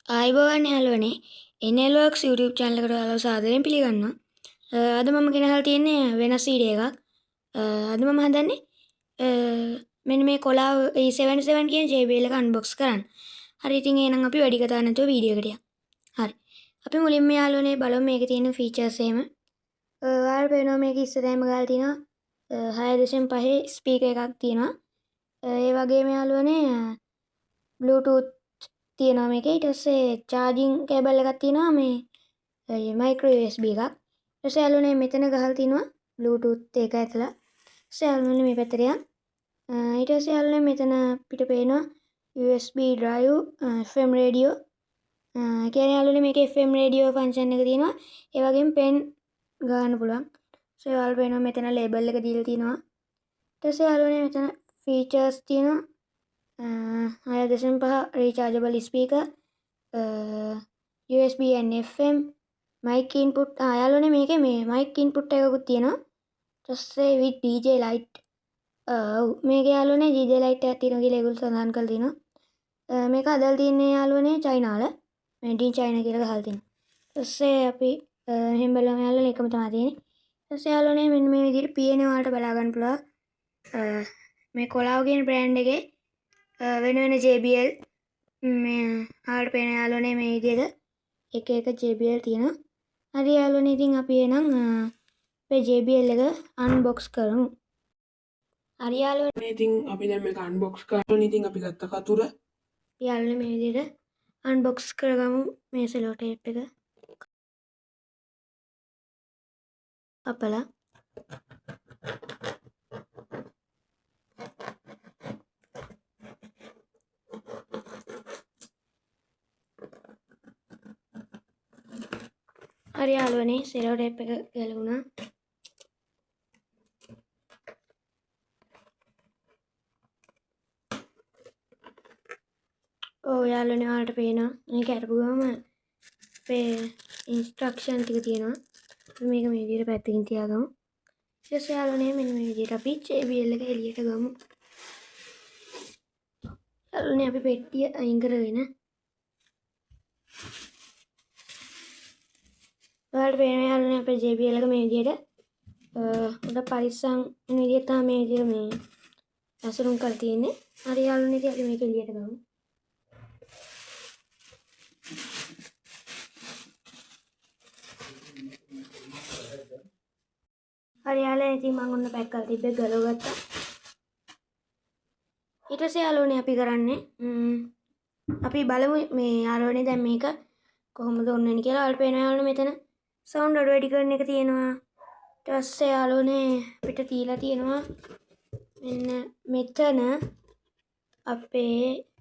ආයිබෝවන් යාළුවනේ NLworks YouTube channel එකට ඔයාලව සාදරයෙන් පිළිගන්නවා. අද මම ගෙනහලා තියෙන්නේ වෙනස් වීඩියෝ එකක්. අද මම හදන්නේ මෙන්න මේ කොලාව E77 කියන JBL එක unbox කරන්න. හරි ඉතින් එහෙනම් අපි වැඩි කතා නැතුව වීඩියෝ එකට යමු. හරි. අපි මුලින්ම යාළුවනේ බලමු මේකේ තියෙන features එහෙම. ඔයාලට පේනවා මේකේ ඉස්සරහම ගාලා තියෙනවා 6.5 ස්පීකර් එකක් තියෙනවා. ඒ වගේම යාළුවනේ Bluetooth තියෙනවා මේකේ. ඊට පස්සේ charging cable එකක් තියෙනවා මේ micro USB එකක්. ඊට පස්සේ යාළුවනේ මෙතන ගහලා තිනවා Bluetooth එක ඇතුළේ. ඊට පස්සේ යාළුවනේ මේ පැත්තට යන්න. ඊට පස්සේ යාළුවනේ මෙතන අපිට පේනවා USB drive FM radio. කියන්නේ යාළුවනේ මේකේ FM radio function එක තියෙනවා. ඒ වගේම pen ගන්න පුළුවන්. ඊට යාළුවෝ පේනවා මෙතන label එක දීලා තිනවා. ඊට පස්සේ යාළුවනේ මෙතන features තියෙනවා 6.5 rechargeable speaker, USB and FM, mic input. යාළුවනේ මේකේ මේ mic input එකකුත් තියෙනවා. ඊට පස්සේ with DJ light. මේකේ යාළුවනේ DJ light එකක් තියෙනවා කියලා ඒගොල්ලෝ සඳහන් කරලා තිනවා. මේක හදලා තින්නේ යාළුවනේ චයිනාවල. made in China කියලා ගහලා තිනවා. ඊට පස්සේ අපි මෙහෙම බලමු යාළුවනේ එකම තමයි තියෙන්නේ. ඊට පස්සේ යාළුවනේ මෙන්න මේ විදිහට PNA වලට බලා ගන්න පුළුවන්. මේ කොලාව කියන බ්‍රෑන්ඩ් එකේ වෙන JBL මේ ආවට පේන යාළුවනේ මේ විදිහට එක JBL තියෙනවා. හරි යාළුවනේ ඉතින් අපි එහෙනම් අපේ JBL එක unbox කරමු. හරි යාළුවනේ ඉතින් අපි දැන් මේක unbox කරනවා. ඉතින් අපි ගත්ත කතුර යාළුවනේ මේ විදිහට unbox කරගමු මේ සෙලෝ ටේප් එක. අපලා හරි යාළුවනේ සෙලෝ ටේප් එක ගැලවුණා. ඔව් යාළුවනේ ඔයාලට පේනවා මේක අරපුවම අපේ ඉන්ස්ට්‍රක්ෂන් ටික තියෙනවා. අපි මේක මේ විදිහට පැත්තකින් තියාගමු. ඊට පස්සේ යාළුවනේ මෙන්න මේ විදිහට අපි JBL එක එළියට ගමු. යාළුවනේ අපි පෙට්ටිය අයින් කරගෙන ඔයාලට පේනවා යාළුවනේ අපේ JBL එක මේ විදිහට උඩ පරිස්සම් වෙන විදිහට තමයි මේ විදිහට මේ ඇසුරුම් කරලා තියෙන්නේ. හරි යාළුවනේ ඉතින් අපි මේක එළියට ගමු. හරි යාළුවනේ ඉතින් මම ඔන්න පැක් කරලා තිබ්බේ ගලව ගත්තා. ඊට පස්සේ යාළුවනේ අපි කරන්නේ අපි බලමු මේ යාළුවනේ දැන් මේක කොහොමද ඔන්න වෙන්නේ කියලා. ඔයාලට පේනවා යාළුවනේ මෙතන sound අඩු වැඩි කරන එක තියෙනවා. ඊට පස්සේ යාළුවනේ අපිට තියලා තියෙනවා මෙන්න මෙතන අපේ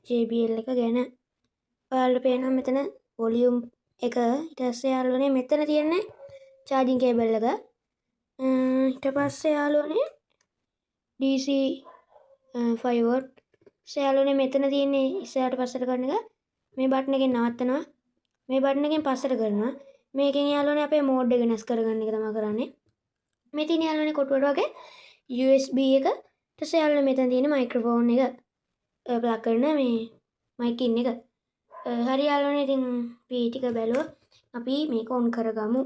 JBL එක ගැන. ඔයාලට පේනවා මෙතන volume එක. ඊට පස්සේ යාළුවනේ මෙතන තියෙන්නේ charging cable එක. ඊට පස්සේ යාළුවනේ DC 5 watt. යාළුවනේ මෙතන තියෙන්නේ ඉස්සරහට පස්සට කරන එක. මේ බටන් එකෙන් නවත්තනවා. මේ බටන් එකෙන් පස්සට කරනවා. මේකෙන් යාළුවනේ අපේ මෝඩ් එක වෙනස් කරගන්න එක තමයි කරන්නේ. මේ තියෙන යාළුවනේ කොටුවට වගේ USB එක. ඊට පස්සේ යාළුවනේ මෙතන තියෙන මයික්‍රොෆෝන් එක ප්ලග් කරන මේ මයික් ඉන් එක. හරි යාළුවනේ ඉතින් අපි ටික බැලුවා. අපි මේක ඔන් කරගමු.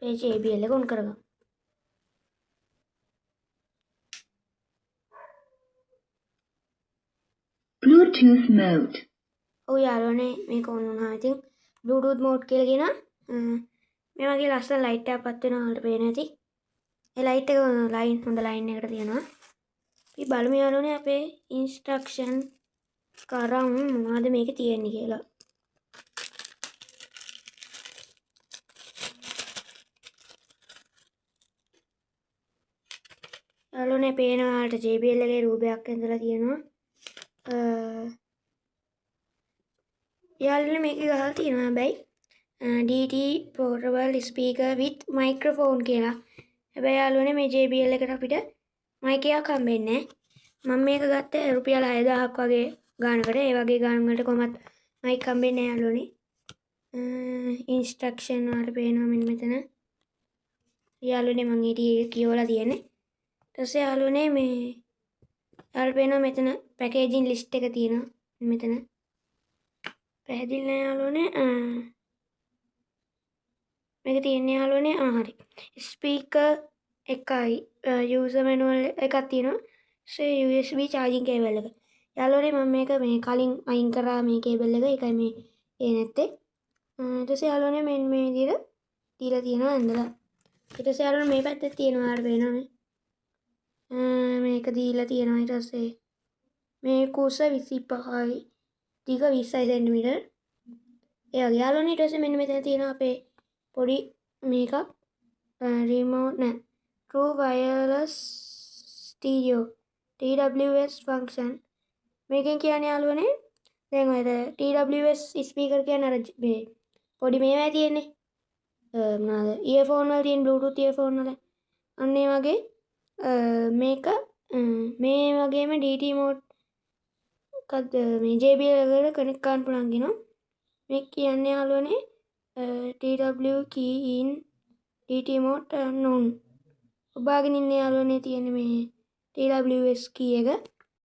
මේ JBL එක ඔන් කරගමු. Bluetooth mode. ඔව් යාළුවනේ මේක ඔන් වුණා. ඉතින් Bluetooth mode කියලා කියනවා. මේ වගේ ලස්සන ලයිට් එකක් පත් වෙනවා ඔයාලට පේන ඇති. ඒ ලයිට් එක හොඳ ලයින් එකකට තියෙනවා. අපි බලමු යාළුවනේ අපේ ඉන්ස්ට්‍රක්ෂන් කරන් මොනවද මේකේ තියෙන්නේ කියලා. යාළුවනේ පේනවා ඔයාලට JBL එකේ රූපයක් ඇඳලා තියෙනවා. යාළුවනේ මේකේ ගහලා තියෙනවා හැබැයි DT portable speaker with microphone කියලා. හැබැයි යාළුවනේ මේ JBL එකට අපිට mic එකක් හම්බෙන්නේ නැහැ. මම මේක ගත්තේ රුපියල් 6000ක් වගේ ගානකට. ඒ වගේ ගාන වලට කොහොමත් mic හම්බෙන්නේ නැහැ යාළුවනේ. ඉන්ස්ට්‍රක්ෂන් වලට පේනවා මෙන්න මෙතන. යාළුවනේ මම ඊට කියවලා තියෙන්නේ. ඊට පස්සේ යාළුවනේ මේ යාළුවට පේනවා මෙතන පැකේජින් ලිස්ට් එක තියෙනවා මෙතන. පැහැදිලි නෑ යාළුවනේ. මේක තියෙන්නේ යාළුවනේ හරි. ස්පීකර් එකයි යූසර් මැනුවල් එකක් තියෙනවා. USB charging cable එක. යාළුවනේ මම මේක මේ කලින් අයින් කරා මේ කේබල් එක. ඒකයි මේ නැත්තේ. ඊට පස්සේ යාළුවනේ මෙන්න මේ විදිහට දීලා තියෙනවා ඇඳලා. ඊට පස්සේ යාළුවනේ මේ පැත්තේ තියෙනවා ආර පේනවා මේ. මේක දීලා තියෙනවා ඊට පස්සේ මේ කුස 25යි දිග 20 cm. ඒ වගේ යාළුවනේ ඊට පස්සේ මෙන්න මෙතන තියෙනවා අපේ පොඩි මේකක් රිමෝට් නෑ True Wireless Stereo TWS function. මේකෙන් කියන්නේ යාළුවනේ දැන් ඔය TWS ස්පීකර් කියන්නේ අර මේ පොඩි මේවා තියෙන්නේ මොනවාද ඉයර්ෆෝන් වල තියෙන බ්ලූටූත් ඉයර්ෆෝන් වල අන්න ඒ වගේ මේක මේ වගේම DT මෝඩ් එකක්ද මේ JBL එකට කනෙක්ට් කරන්න පුළුවන් කියනවා. මේක කියන්නේ යාළුවනේ TW key in DT mode on. ඔබාගෙන ඉන්නේ යාළුවනේ තියෙන මේ TWS key එක.